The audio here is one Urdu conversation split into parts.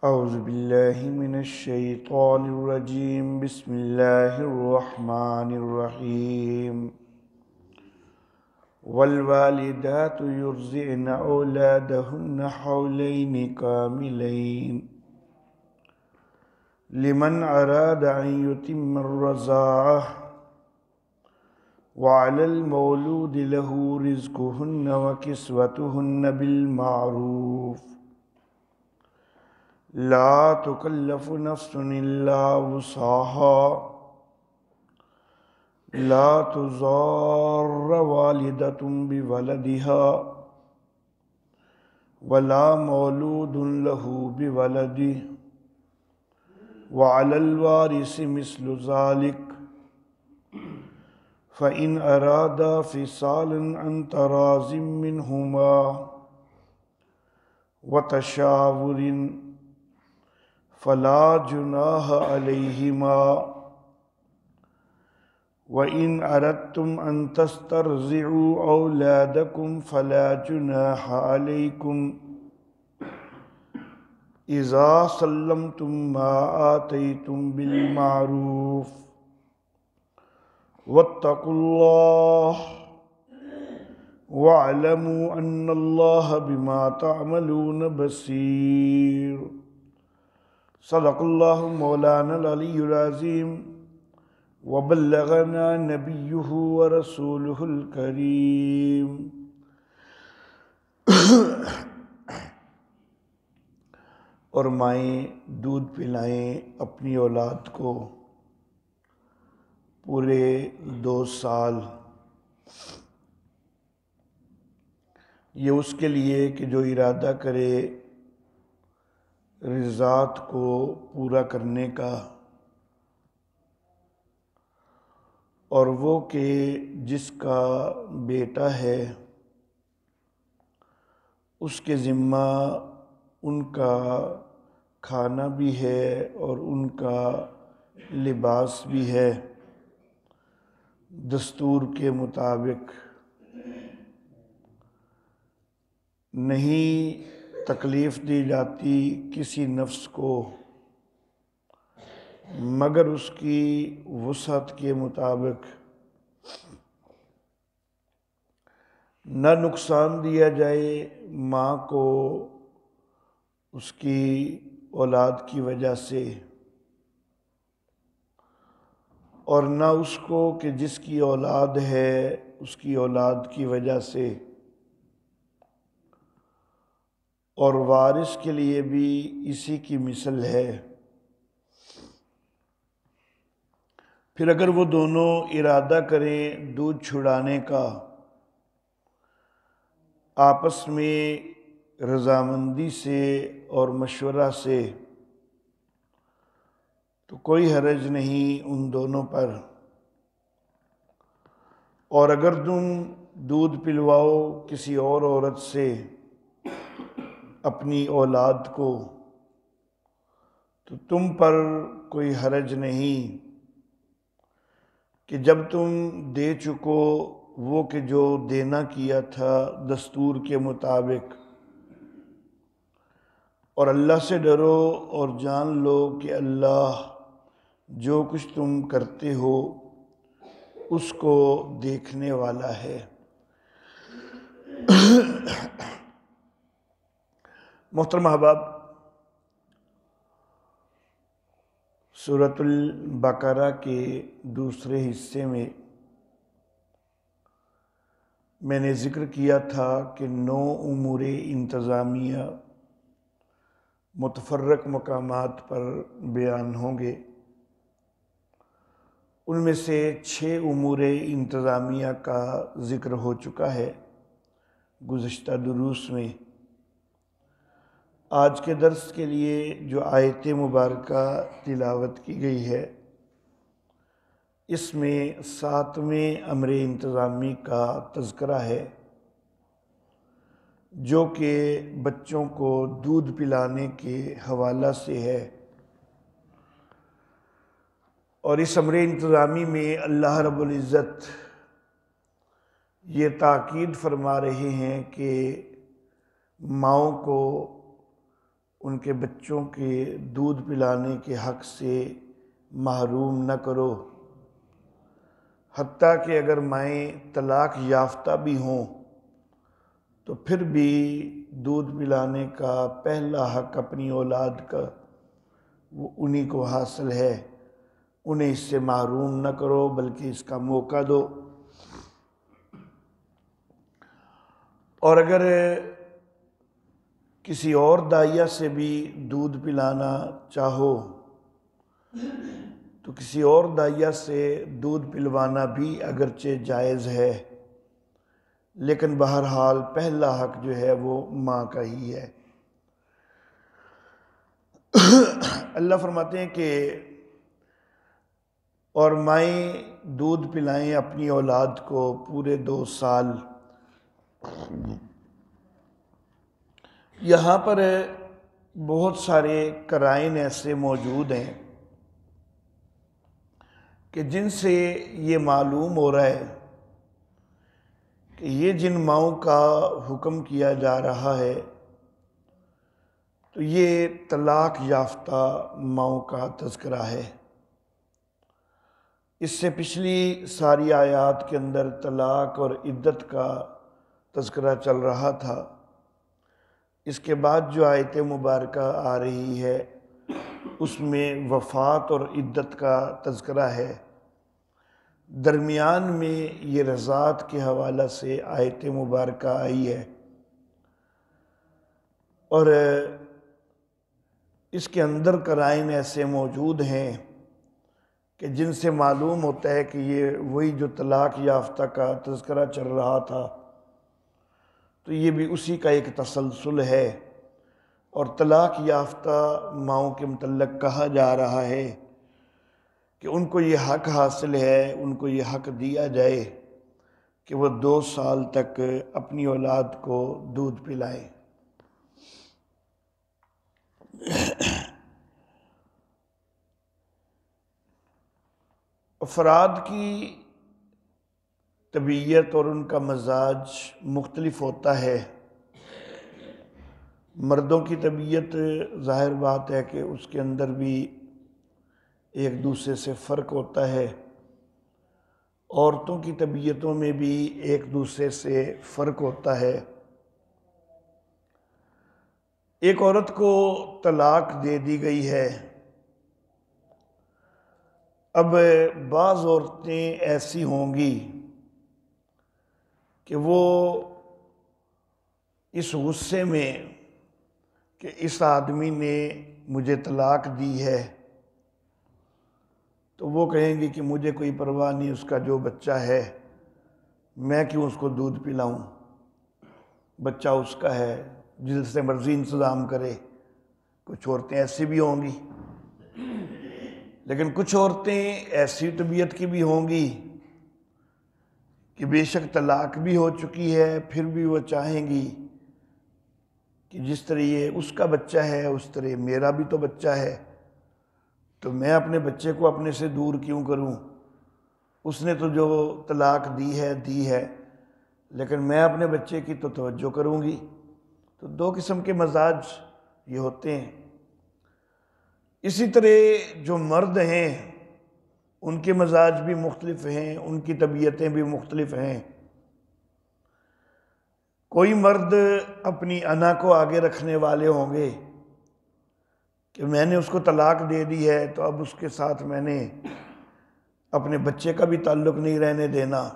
اعوذ باللہ من الشیطان الرجیم بسم اللہ الرحمن الرحیم والوالدات یرضعن اولادهن حولین کاملین لمن اراد ان یتم الرضاعہ وعلی المولود له رزقهن وکسوتهن بالمعروف لا تکلف نفس الا وسعها لا تضار والدة بولدها ولا مولود له بولده وعلى الوارث مثل ذلك فإن أرادا فصالا عن تراض منهما وتشاور فلا جناح علیہما وإن أردتم أن تسترضعوا أولادكم فلا جناح عليكم إذا سلمتم ما آتيتم بالمعروف واتقوا الله واعلموا أن الله بما تعملون بصير صدق اللہ مولانا العلی العظیم وبلغنا نبیہ ورسولہ الکریم۔ اور مائیں دودھ پلائیں اپنی اولاد کو پورے 2 سال، یہ اس کے لیے کہ جو ارادہ کرے رضاعت کو پورا کرنے کا، اور وہ کہ جس کا بیٹا ہے اس کے ذمہ ان کا کھانا بھی ہے اور ان کا لباس بھی ہے، دستور کے مطابق نہیں تکلیف دی جاتی کسی نفس کو مگر اس کی وسعت کے مطابق۔ نہ نقصان دیا جائے ماں کو اس کی اولاد کی وجہ سے، اور نہ اس کو کہ جس کی اولاد ہے اس کی اولاد کی وجہ سے، اور وارث کے لیے بھی اسی کی مثل ہے۔ پھر اگر وہ دونوں ارادہ کریں دودھ چھڑانے کا آپس میں رضامندی سے اور مشورہ سے، تو کوئی حرج نہیں ان دونوں پر۔ اور اگر تم دودھ پلواؤ کسی اور عورت سے اپنی اولاد کو تو تم پر کوئی حرج نہیں کہ جب تم دے چکو وہ کہ جو دینا کیا تھا دستور کے مطابق، اور اللہ سے ڈرو اور جان لو کہ اللہ جو کچھ تم کرتے ہو اس کو دیکھنے والا ہے۔ محترم احباب، سورۃ البقرہ کے دوسرے حصے میں میں نے ذکر کیا تھا کہ 9 امور انتظامیہ متفرق مقامات پر بیان ہوں گے۔ ان میں سے 6 امور انتظامیہ کا ذکر ہو چکا ہے گزشتہ دروس میں۔ آج کے درس کے لیے جو آیت مبارکہ تلاوت کی گئی ہے اس میں 7ویں امر انتظامی کا تذکرہ ہے، جو کہ بچوں کو دودھ پلانے کے حوالہ سے ہے۔ اور اس امر انتظامی میں اللہ رب العزت یہ تاکید فرما رہے ہیں کہ ماؤں کو ان کے بچوں کے دودھ پلانے کے حق سے محروم نہ کرو، حتیٰ کہ اگر مائیں طلاق یافتہ بھی ہوں تو پھر بھی دودھ پلانے کا پہلا حق اپنی اولاد کا وہ انہی کو حاصل ہے، انہیں اس سے محروم نہ کرو بلکہ اس کا موقع دو۔ اور اگر کسی اور دائیا سے بھی دودھ پلانا چاہو تو کسی اور دائیا سے دودھ پلوانا بھی اگرچہ جائز ہے، لیکن بہرحال پہلا حق جو ہے وہ ماں کا ہی ہے۔ اللہ فرماتے ہیں کہ اور مائیں دودھ پلائیں اپنی اولاد کو پورے 2 سال۔ یہاں پر بہت سارے قرائن ایسے موجود ہیں کہ جن سے یہ معلوم ہو رہا ہے کہ یہ جن ماؤں کا حکم کیا جا رہا ہے تو یہ طلاق یافتہ ماؤں کا تذکرہ ہے۔ اس سے پچھلی ساری آیات کے اندر طلاق اور عدت کا تذکرہ چل رہا تھا۔ اس کے بعد جو آیت مبارکہ آ رہی ہے اس میں وفات اور عدت کا تذکرہ ہے۔ درمیان میں یہ رضاعت کے حوالہ سے آیت مبارکہ آئی ہے، اور اس کے اندر قرائن ایسے موجود ہیں کہ جن سے معلوم ہوتا ہے کہ یہ وہی جو طلاق یافتہ کا تذکرہ چل رہا تھا تو یہ بھی اسی کا ایک تسلسل ہے، اور طلاق یافتہ ماؤں کے متعلق کہا جا رہا ہے کہ ان کو یہ حق حاصل ہے، ان کو یہ حق دیا جائے کہ وہ 2 سال تک اپنی اولاد کو دودھ پلائیں۔ افراد کی طبیعت اور ان کا مزاج مختلف ہوتا ہے۔ مردوں کی طبیعت ظاہر بات ہے کہ اس کے اندر بھی ایک دوسرے سے فرق ہوتا ہے، عورتوں کی طبیعتوں میں بھی ایک دوسرے سے فرق ہوتا ہے۔ ایک عورت کو طلاق دے دی گئی ہے، اب بعض عورتیں ایسی ہوں گی کہ وہ اس غصے میں کہ اس آدمی نے مجھے طلاق دی ہے تو وہ کہیں گی کہ مجھے کوئی پرواہ نہیں، اس کا جو بچہ ہے میں کیوں اس کو دودھ پلاؤں، بچہ اس کا ہے، جس سے مرضی انتظام کرے۔ کچھ عورتیں ایسی بھی ہوں گی، لیکن کچھ عورتیں ایسی طبیعت کی بھی ہوں گی کہ بے شک طلاق بھی ہو چکی ہے پھر بھی وہ چاہیں گی کہ جس طرح یہ اس کا بچہ ہے اس طرح میرا بھی تو بچہ ہے، تو میں اپنے بچے کو اپنے سے دور کیوں کروں، اس نے تو جو طلاق دی ہے لیکن میں اپنے بچے کی تو توجہ کروں گی۔ تو 2 قسم کے مزاج یہ ہوتے ہیں۔ اسی طرح جو مرد ہیں ان کے مزاج بھی مختلف ہیں، ان کی طبیعتیں بھی مختلف ہیں۔ کوئی مرد اپنی انا کو آگے رکھنے والے ہوں گے کہ میں نے اس کو طلاق دے دی ہے تو اب اس کے ساتھ میں نے اپنے بچے کا بھی تعلق نہیں رہنے دینا،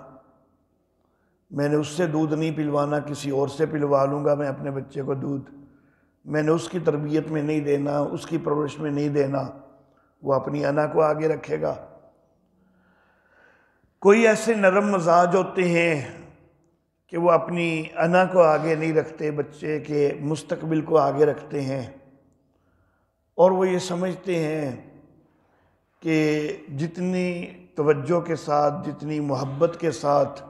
میں نے اس سے دودھ نہیں پلوانا، کسی اور سے پلوا لوں گا میں اپنے بچے کو دودھ، میں نے اس کی تربیت میں نہیں دینا، اس کی پرورش میں نہیں دینا، وہ اپنی انا کو آگے رکھے گا۔ کوئی ایسے نرم مزاج ہوتے ہیں کہ وہ اپنی انا کو آگے نہیں رکھتے، بچے کے مستقبل کو آگے رکھتے ہیں، اور وہ یہ سمجھتے ہیں کہ جتنی توجہ کے ساتھ، جتنی محبت کے ساتھ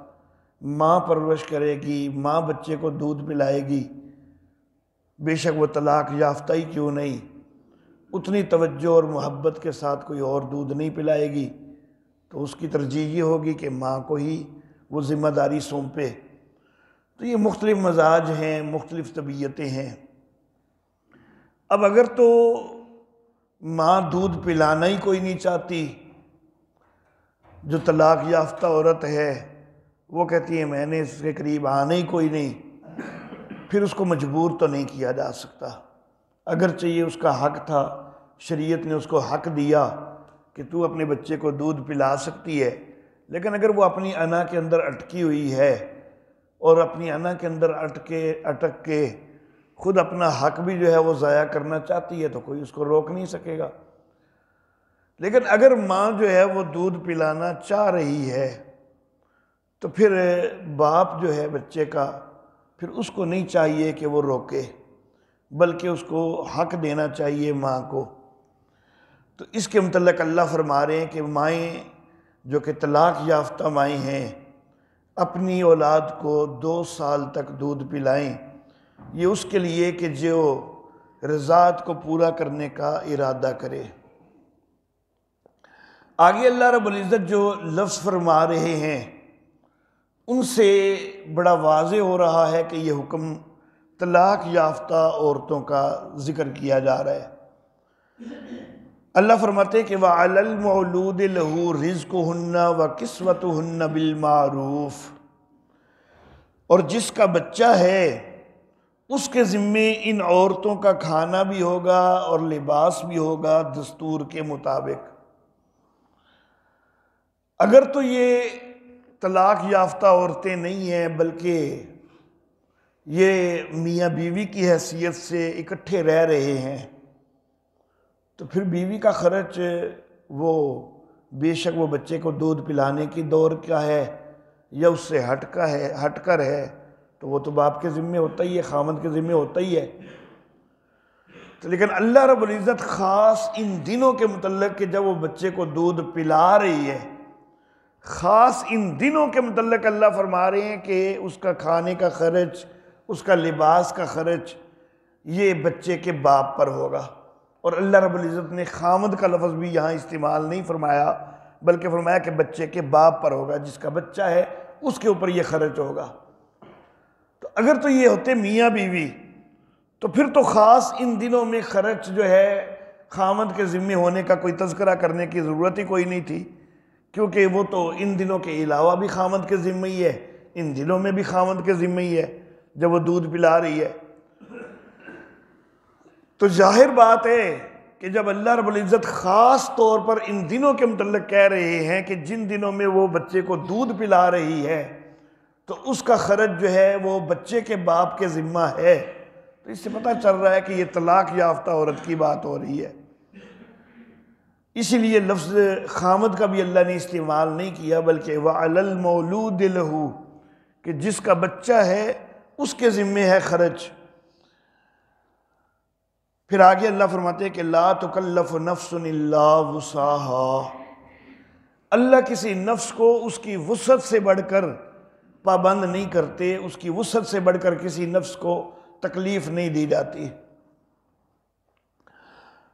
ماں پرورش کرے گی، ماں بچے کو دودھ پلائے گی، بے شک وہ طلاق یافتہ ہی کیوں نہیں، اتنی توجہ اور محبت کے ساتھ کوئی اور دودھ نہیں پلائے گی، تو اس کی ترجیح یہ ہوگی کہ ماں کو ہی وہ ذمہ داری سونپے۔ تو یہ مختلف مزاج ہیں، مختلف طبیعتیں ہیں۔ اب اگر تو ماں دودھ پلانا ہی کوئی نہیں چاہتی، جو طلاق یافتہ عورت ہے وہ کہتی ہے میں نے اس کے قریب آنا ہی کوئی نہیں، پھر اس کو مجبور تو نہیں کیا جا سکتا، اگرچہ یہ اس کا حق تھا، شریعت نے اس کو حق دیا کہ تو اپنے بچے کو دودھ پلا سکتی ہے، لیکن اگر وہ اپنی انا کے اندر اٹکی ہوئی ہے اور اپنی انا کے اندر اٹک کے خود اپنا حق بھی جو ہے وہ ضائع کرنا چاہتی ہے تو کوئی اس کو روک نہیں سکے گا۔ لیکن اگر ماں جو ہے وہ دودھ پلانا چاہ رہی ہے تو پھر باپ جو ہے بچے کا، پھر اس کو نہیں چاہیے کہ وہ روکے، بلکہ اس کو حق دینا چاہیے ماں کو۔ تو اس کے متعلق اللہ فرما رہے ہیں کہ مائیں جو کہ طلاق یافتہ مائیں ہیں اپنی اولاد کو 2 سال تک دودھ پلائیں، یہ اس کے لیے کہ جو رضاعت کو پورا کرنے کا ارادہ کرے۔ آگے اللہ رب العزت جو لفظ فرما رہے ہیں ان سے بڑا واضح ہو رہا ہے کہ یہ حکم طلاق یافتہ عورتوں کا ذکر کیا جا رہا ہے۔ اللہ فرماتے ہیں کہ وَعَلَى الْمَوْلُودِ لَهُ رِزْقُهُنَّ وَكِسْوَتُهُنَّ بِالْمَعْرُوفِ، اور جس کا بچہ ہے اس کے ذمے ان عورتوں کا کھانا بھی ہوگا اور لباس بھی ہوگا دستور کے مطابق۔ اگر تو یہ طلاق یافتہ عورتیں نہیں ہیں بلکہ یہ میاں بیوی کی حیثیت سے اکٹھے رہ رہے ہیں تو پھر بیوی کا خرچ وہ بے شک وہ بچے کو دودھ پلانے کی دور کا ہے یا اس سے ہٹ کر ہے تو وہ تو باپ کے ذمے ہوتا ہی ہے، خامد کے ذمے ہوتا ہی ہے۔ تو لیکن اللہ رب العزت خاص ان دنوں کے متعلق کہ جب وہ بچے کو دودھ پلا رہی ہے، خاص ان دنوں کے متعلق اللہ فرما رہے ہیں کہ اس کا کھانے کا خرچ، اس کا لباس کا خرچ یہ بچے کے باپ پر ہوگا۔ اور اللہ رب العزت نے خامد کا لفظ بھی یہاں استعمال نہیں فرمایا بلکہ فرمایا کہ بچے کے باپ پر ہوگا، جس کا بچہ ہے اس کے اوپر یہ خرچ ہوگا۔ تو اگر تو یہ ہوتے میاں بیوی تو پھر تو خاص ان دنوں میں خرچ جو ہے خامد کے ذمے ہونے کا کوئی تذکرہ کرنے کی ضرورت ہی کوئی نہیں تھی، کیونکہ وہ تو ان دنوں کے علاوہ بھی خامد کے ذمے ہی ہے، ان دنوں میں بھی خامد کے ذمے ہی ہے جب وہ دودھ پلا رہی ہے۔ تو ظاہر بات ہے کہ جب اللہ رب العزت خاص طور پر ان دنوں کے متعلق کہہ رہے ہیں کہ جن دنوں میں وہ بچے کو دودھ پلا رہی ہے تو اس کا خرچ جو ہے وہ بچے کے باپ کے ذمہ ہے، تو اس سے پتہ چل رہا ہے کہ یہ طلاق یافتہ عورت کی بات ہو رہی ہے۔ اسی لیے لفظ خامد کا بھی اللہ نے استعمال نہیں کیا بلکہ وَعَلَى الْمَوْلُودِ لَهُ، کہ جس کا بچہ ہے اس کے ذمے ہے خرچ۔ پھر آگے اللہ فرماتے ہیں کہ لا تکلف نفس الا وسعها، اللہ کسی نفس کو اس کی وسعت سے بڑھ کر پابند نہیں کرتے، اس کی وسعت سے بڑھ کر کسی نفس کو تکلیف نہیں دی جاتی۔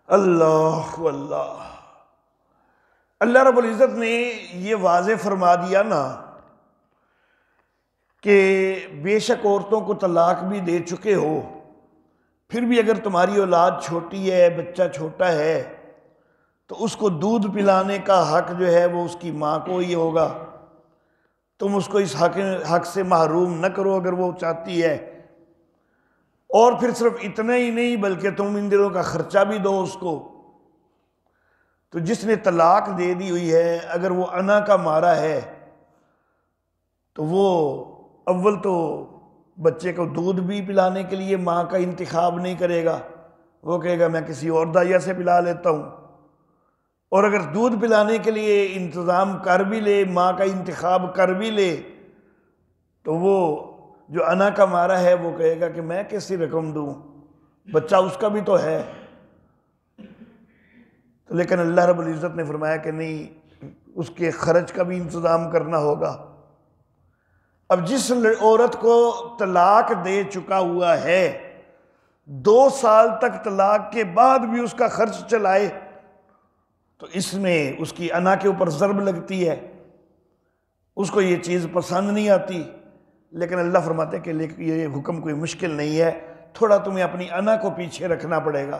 اللہ اللہ رب العزت نے یہ واضح فرما دیا نا کہ بے شک عورتوں کو طلاق بھی دے چکے ہو، پھر بھی اگر تمہاری اولاد چھوٹی ہے، بچہ چھوٹا ہے تو اس کو دودھ پلانے کا حق جو ہے وہ اس کی ماں کو ہی ہوگا، تم اس کو اس حق سے محروم نہ کرو اگر وہ چاہتی ہے، اور پھر صرف اتنا ہی نہیں بلکہ تم ان دنوں کا خرچہ بھی دو اس کو۔ تو جس نے طلاق دے دی ہوئی ہے اگر وہ انا کا مارا ہے تو وہ اول تو بچے کو دودھ بھی پلانے کے لیے ماں کا انتخاب نہیں کرے گا، وہ کہے گا میں کسی اور دائیا سے پلا لیتا ہوں، اور اگر دودھ پلانے کے لیے انتظام کر بھی لے، ماں کا انتخاب کر بھی لے، تو وہ جو انا کا مارا ہے وہ کہے گا کہ میں کیسی رقم دوں، بچہ اس کا بھی تو ہے۔ تو لیکن اللہ رب العزت نے فرمایا کہ نہیں، اس کے خرچ کا بھی انتظام کرنا ہوگا۔ اب جس عورت کو طلاق دے چکا ہوا ہے 2 سال تک طلاق کے بعد بھی اس کا خرچ چلائے تو اس میں اس کی انا کے اوپر ضرب لگتی ہے، اس کو یہ چیز پسند نہیں آتی، لیکن اللہ فرماتے ہیں کہ یہ حکم کوئی مشکل نہیں ہے، تھوڑا تمہیں اپنی انا کو پیچھے رکھنا پڑے گا۔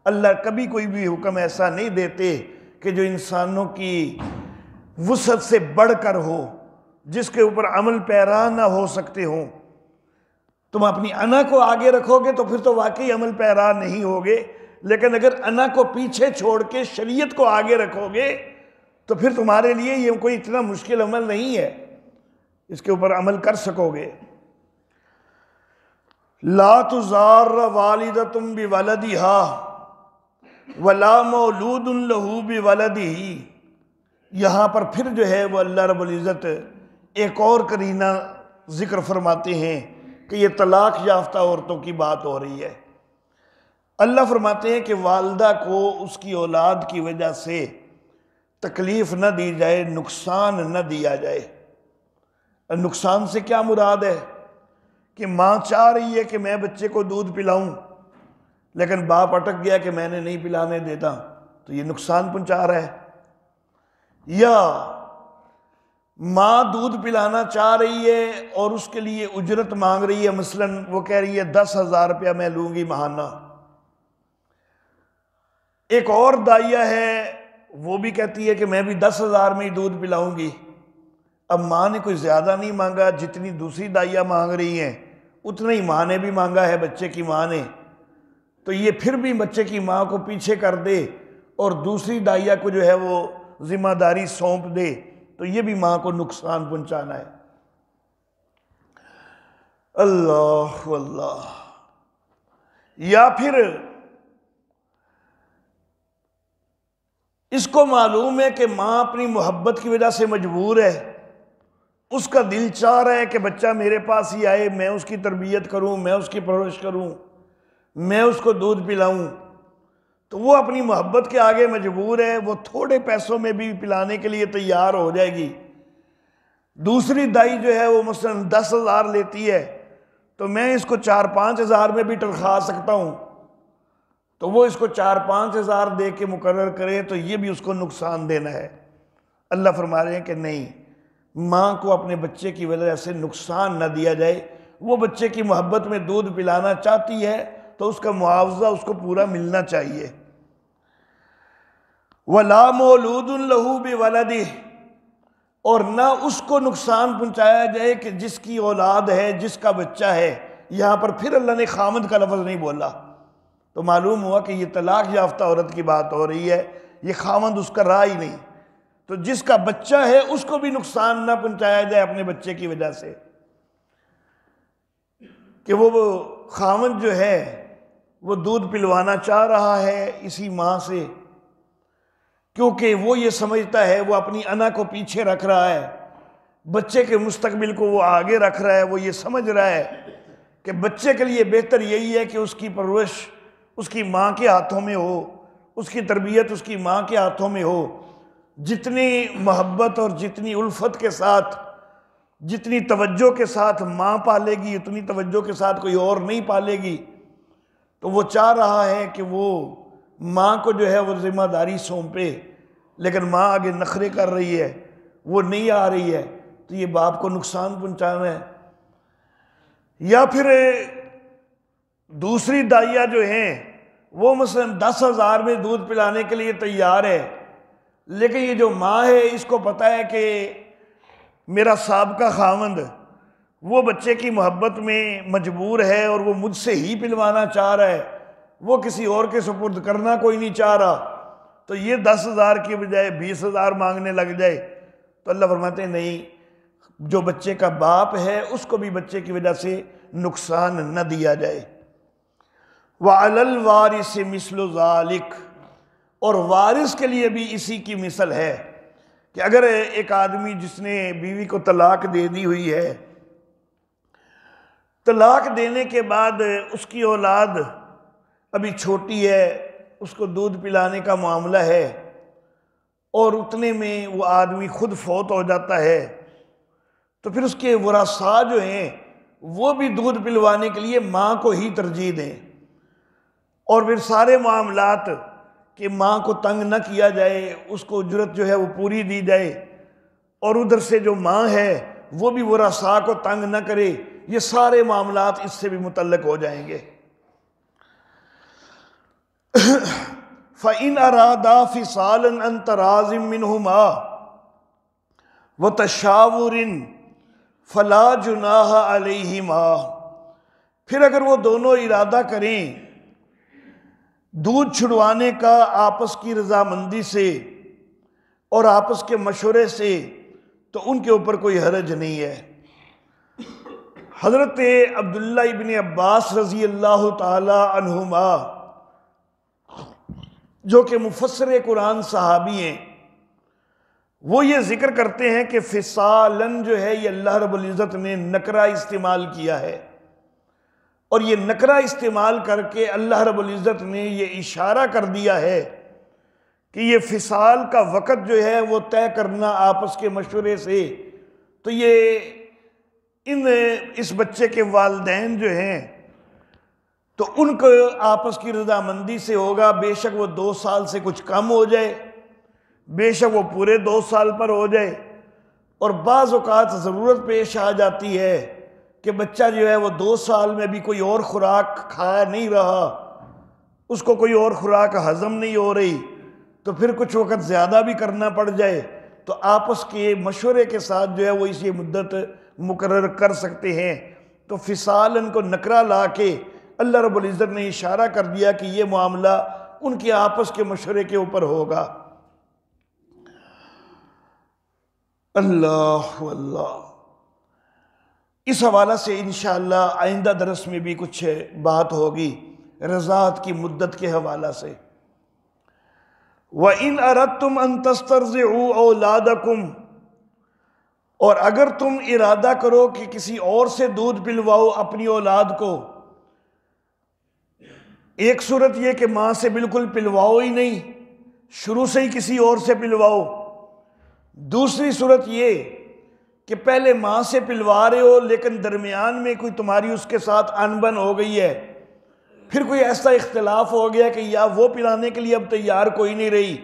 اللہ کبھی کوئی بھی حکم ایسا نہیں دیتے کہ جو انسانوں کی وسعت سے بڑھ کر ہو، جس کے اوپر عمل پیرا نہ ہو سکتے ہوں۔ تم اپنی انا کو آگے رکھو گے تو پھر تو واقعی عمل پیرا نہیں ہوگے، لیکن اگر انا کو پیچھے چھوڑ کے شریعت کو آگے رکھو گے تو پھر تمہارے لیے یہ کوئی اتنا مشکل عمل نہیں ہے، اس کے اوپر عمل کر سکو گے۔ لا تضار والدۃ بولدہا ولا مولود لہ بولدہ۔ یہاں پر پھر جو ہے وہ اللہ رب العزت ایک اور قرینہ ذکر فرماتے ہیں کہ یہ طلاق یافتہ عورتوں کی بات ہو رہی ہے۔ اللہ فرماتے ہیں کہ والدہ کو اس کی اولاد کی وجہ سے تکلیف نہ دی جائے، نقصان نہ دیا جائے۔ نقصان سے کیا مراد ہے؟ کہ ماں چاہ رہی ہے کہ میں بچے کو دودھ پلاؤں، لیکن باپ اٹک گیا کہ میں نے نہیں پلانے دیتا، تو یہ نقصان پہنچا رہا ہے۔ یا ماں دودھ پلانا چاہ رہی ہے اور اس کے لیے اجرت مانگ رہی ہے، مثلاً وہ کہہ رہی ہے 10,000 روپیہ میں لوں گی ماہانہ۔ ایک اور دائیا ہے، وہ بھی کہتی ہے کہ میں بھی 10,000 میں ہی دودھ پلاؤں گی۔ اب ماں نے کوئی زیادہ نہیں مانگا، جتنی دوسری دائیا مانگ رہی ہیں اتنا ہی ماں نے بھی مانگا ہے، بچے کی ماں نے، تو یہ پھر بھی بچے کی ماں کو پیچھے کر دے اور دوسری دائیا کو جو ہے وہ ذمہ داری سونپ دے، تو یہ بھی ماں کو نقصان پہنچانا ہے۔ اللہ اللہ۔ یا پھر اس کو معلوم ہے کہ ماں اپنی محبت کی وجہ سے مجبور ہے، اس کا دل چاہ رہا ہے کہ بچہ میرے پاس ہی آئے، میں اس کی تربیت کروں، میں اس کی پرورش کروں، میں اس کو دودھ پلاؤں، تو وہ اپنی محبت کے آگے مجبور ہے، وہ تھوڑے پیسوں میں بھی پلانے کے لیے تیار ہو جائے گی۔ دوسری دائی جو ہے وہ مثلاً 10,000 لیتی ہے، تو میں اس کو 4-5 ہزار میں بھی ٹرخا سکتا ہوں، تو وہ اس کو 4-5 ہزار دے کے مقرر کرے تو یہ بھی اس کو نقصان دینا ہے۔ اللہ فرما رہے ہیں کہ نہیں، ماں کو اپنے بچے کی وجہ سے نقصان نہ دیا جائے۔ وہ بچے کی محبت میں دودھ پلانا چاہتی ہے تو اس کا معاوضہ اس کو پورا ملنا چاہیے۔ وَلَا مَوْلُودٌ لَهُ بِوَلَدِهِ، اور نہ اس کو نقصان پہنچایا جائے کہ جس کی اولاد ہے، جس کا بچہ ہے۔ یہاں پر پھر اللہ نے خامد کا لفظ نہیں بولا، تو معلوم ہوا کہ یہ طلاق یافتہ عورت کی بات ہو رہی ہے، یہ خامد اس کا رہا ہی نہیں۔ تو جس کا بچہ ہے اس کو بھی نقصان نہ پہنچایا جائے اپنے بچے کی وجہ سے، کہ وہ خامد جو ہے وہ دودھ پلوانا چاہ رہا ہے اسی ماں سے، کیونکہ وہ یہ سمجھتا ہے، وہ اپنی انا کو پیچھے رکھ رہا ہے، بچے کے مستقبل کو وہ آگے رکھ رہا ہے۔ وہ یہ سمجھ رہا ہے کہ بچے کے لیے بہتر یہی ہے کہ اس کی پرورش اس کی ماں کے ہاتھوں میں ہو، اس کی تربیت اس کی ماں کے ہاتھوں میں ہو۔ جتنی محبت اور جتنی الفت کے ساتھ، جتنی توجہ کے ساتھ ماں پالے گی، اتنی توجہ کے ساتھ کوئی اور نہیں پالے گی۔ تو وہ چاہ رہا ہے کہ وہ ماں کو جو ہے وہ ذمہ داری سونپے، لیکن ماں آگے نخرے کر رہی ہے، وہ نہیں آ رہی ہے، تو یہ باپ کو نقصان پہنچانا ہے۔ یا پھر دوسری دائیا جو ہیں وہ مثلاً 10,000 میں دودھ پلانے کے لیے تیار ہے، لیکن یہ جو ماں ہے اس کو پتہ ہے کہ میرا سابقہ خاوند وہ بچے کی محبت میں مجبور ہے اور وہ مجھ سے ہی پلوانا چاہ رہا ہے، وہ کسی اور کے سپرد کرنا کوئی نہیں چاہ رہا، تو یہ 10,000 کی بجائے 20,000 مانگنے لگ جائے۔ تو اللہ فرماتے ہیں نہیں، جو بچے کا باپ ہے اس کو بھی بچے کی وجہ سے نقصان نہ دیا جائے۔ وَعَلَى الْوَارِثِ مِثْلُ ذَلِكَ، اور وارث کے لیے بھی اسی کی مثل ہے کہ اگر ایک آدمی جس نے بیوی کو طلاق دے دی ہوئی ہے، طلاق دینے کے بعد اس کی اولاد ابھی چھوٹی ہے، اس کو دودھ پلانے کا معاملہ ہے، اور اتنے میں وہ آدمی خود فوت ہو جاتا ہے، تو پھر اس کے ورثاء جو ہیں وہ بھی دودھ پلوانے کے لیے ماں کو ہی ترجیح دیں، اور پھر سارے معاملات کہ ماں کو تنگ نہ کیا جائے، اس کو اجرت جو ہے وہ پوری دی جائے، اور ادھر سے جو ماں ہے وہ بھی ورثاء کو تنگ نہ کرے، یہ سارے معاملات اس سے بھی متعلق ہو جائیں گے۔ فَإِنْ أَرَادَا فِصَالًا عَنْ تَرَاضٍ مِّنْهُمَا وَتَشَاوُرٍ فَلَا جُنَاحَ عَلَيْهِمَا، پھر اگر وہ دونوں ارادہ کریں دودھ چھڑوانے کا آپس کی رضامندی سے اور آپس کے مشورے سے، تو ان کے اوپر کوئی حرج نہیں ہے۔ حضرت عبداللہ ابن عباس رضی اللہ تعالی عنہما جو کہ مفسر قرآن صحابی ہیں، وہ یہ ذکر کرتے ہیں کہ فصالن جو ہے یہ اللہ رب العزت نے نکرہ استعمال کیا ہے، اور یہ نکرہ استعمال کر کے اللہ رب العزت نے یہ اشارہ کر دیا ہے کہ یہ فصال کا وقت جو ہے وہ طے کرنا آپس کے مشورے سے، تو یہ اس بچے کے والدین جو ہیں تو ان کو آپس کی رضامندی سے ہوگا، بے شک وہ 2 سال سے کچھ کم ہو جائے، بے شک وہ پورے 2 سال پر ہو جائے، اور بعض اوقات ضرورت پیش آ جاتی ہے کہ بچہ جو ہے وہ 2 سال میں بھی کوئی اور خوراک کھا نہیں رہا، اس کو کوئی اور خوراک ہضم نہیں ہو رہی، تو پھر کچھ وقت زیادہ بھی کرنا پڑ جائے، تو آپس کے مشورے کے ساتھ جو ہے وہ اس یہ مدت مقرر کر سکتے ہیں۔ تو فصالن کو نکرہ لا کے اللہ رب العزت نے اشارہ کر دیا کہ یہ معاملہ ان کے آپس کے مشورے کے اوپر ہوگا۔ اللہ اللہ، اس حوالہ سے انشاءاللہ آئندہ درس میں بھی کچھ بات ہوگی رضاعت کی مدت کے حوالہ سے۔ وَإِنْ أَرَدْتُمْ أَن تَسْتَرْضِعُوا أَوْلَادَكُمْ، اور اگر تم ارادہ کرو کہ کسی اور سے دودھ پلواؤ اپنی اولاد کو، ایک صورت یہ کہ ماں سے بالکل پلواؤ ہی نہیں، شروع سے ہی کسی اور سے پلواؤ، دوسری صورت یہ کہ پہلے ماں سے پلوا رہے ہو لیکن درمیان میں کوئی تمہاری اس کے ساتھ انبن ہو گئی ہے، پھر کوئی ایسا اختلاف ہو گیا کہ یا وہ پلانے کے لیے اب تیار کوئی نہیں رہی،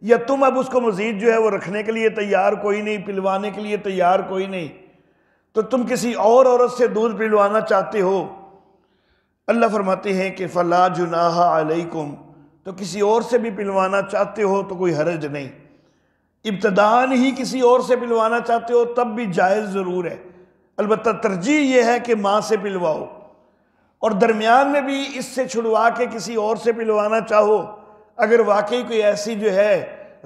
یا تم اب اس کو مزید جو ہے وہ رکھنے کے لیے تیار کوئی نہیں، پلوانے کے لیے تیار کوئی نہیں، تو تم کسی اور عورت سے دودھ پلوانا چاہتے ہو، اللہ فرماتے ہیں کہ فَلَا جُنَاحَ عَلَيْكُمْ، تو کسی اور سے بھی پلوانا چاہتے ہو تو کوئی حرج نہیں۔ ابتداً ہی کسی اور سے پلوانا چاہتے ہو تب بھی جائز ضرور ہے، البتہ ترجیح یہ ہے کہ ماں سے پلواؤ، اور درمیان میں بھی اس سے چھڑوا کے کسی اور سے پلوانا چاہو، اگر واقعی کوئی ایسی جو ہے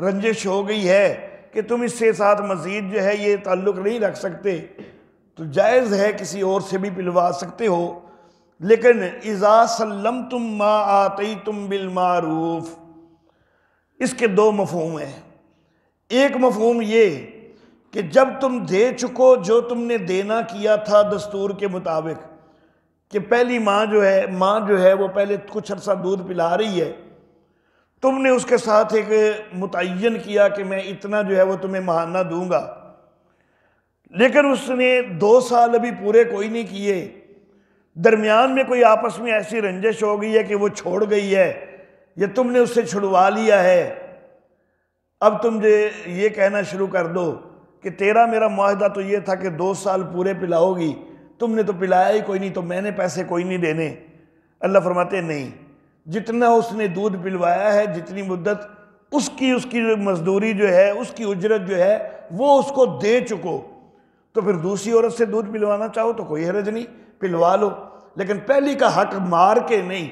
رنجش ہو گئی ہے کہ تم اس سے ساتھ مزید جو ہے یہ تعلق نہیں رکھ سکتے، تو جائز ہے کسی اور سے بھی پلوا سکتے ہو۔ لیکن اذا سلمتم ما آتیتم بالمعروف، اس کے 2 مفہوم ہیں۔ ایک مفہوم یہ کہ جب تم دے چکو جو تم نے دینا کیا تھا دستور کے مطابق، کہ پہلی ماں جو ہے وہ پہلے کچھ عرصہ دودھ پلا رہی ہے، تم نے اس کے ساتھ ایک متعین کیا کہ میں اتنا جو ہے وہ تمہیں ماہانہ دوں گا، لیکن اس نے 2 سال ابھی پورے کوئی نہیں کیے، درمیان میں کوئی آپس میں ایسی رنجش ہو گئی ہے کہ وہ چھوڑ گئی ہے یا تم نے اس سے چھڑوا لیا ہے، اب تم یہ کہنا شروع کر دو کہ تیرا میرا معاہدہ تو یہ تھا کہ 2 سال پورے پلاؤ گی، تم نے تو پلایا ہی کوئی نہیں، تو میں نے پیسے کوئی نہیں دینے۔ اللہ فرماتے ہیں نہیں، جتنا اس نے دودھ پلوایا ہے، جتنی مدت اس کی مزدوری جو ہے، اس کی اجرت جو ہے وہ اس کو دے چکو، تو پھر دوسری عورت سے دودھ پلوانا چاہو تو کوئی حرج نہیں، پلوا لو، لیکن پہلی کا حق مار کے نہیں،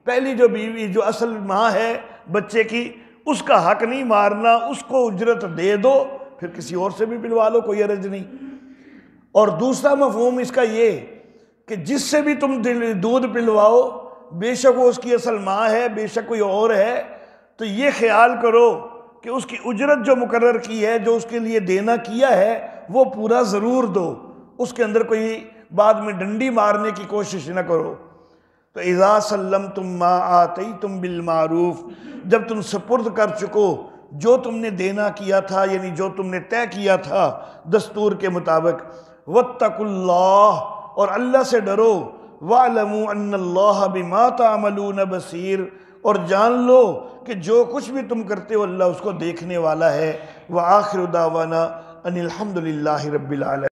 پہلی جو بیوی جو اصل ماں ہے بچے کی، اس کا حق نہیں مارنا، اس کو اجرت دے دو، پھر کسی اور سے بھی پلوا لو، کوئی حرج نہیں۔ اور دوسرا مفہوم اس کا یہ کہ جس سے بھی تم دودھ پلواؤ، بے شک وہ اس کی اصل ماں ہے، بے شک کوئی اور ہے، تو یہ خیال کرو کہ اس کی اجرت جو مقرر کی ہے، جو اس کے لیے دینا کیا ہے، وہ پورا ضرور دو، اس کے اندر کوئی بعد میں ڈنڈی مارنے کی کوشش نہ کرو۔ تو اذا سلمتم ما آتیتم بالمعروف، جب تم سپرد کر چکو جو تم نے دینا کیا تھا، یعنی جو تم نے طے کیا تھا دستور کے مطابق، واتقوا اللہ، اور اللہ سے ڈرو، وَاعْلَمُوا أَنَّ اللَّهَ بِمَا تَعْمَلُونَ بَصِيرٌ، اور جان لو کہ جو کچھ بھی تم کرتے ہو اللہ اس کو دیکھنے والا ہے۔ وَآخِرُ دَعْوَانَا أَنِ الْحَمْدُ لِلَّهِ رَبِّ الْعَالَمِينَ۔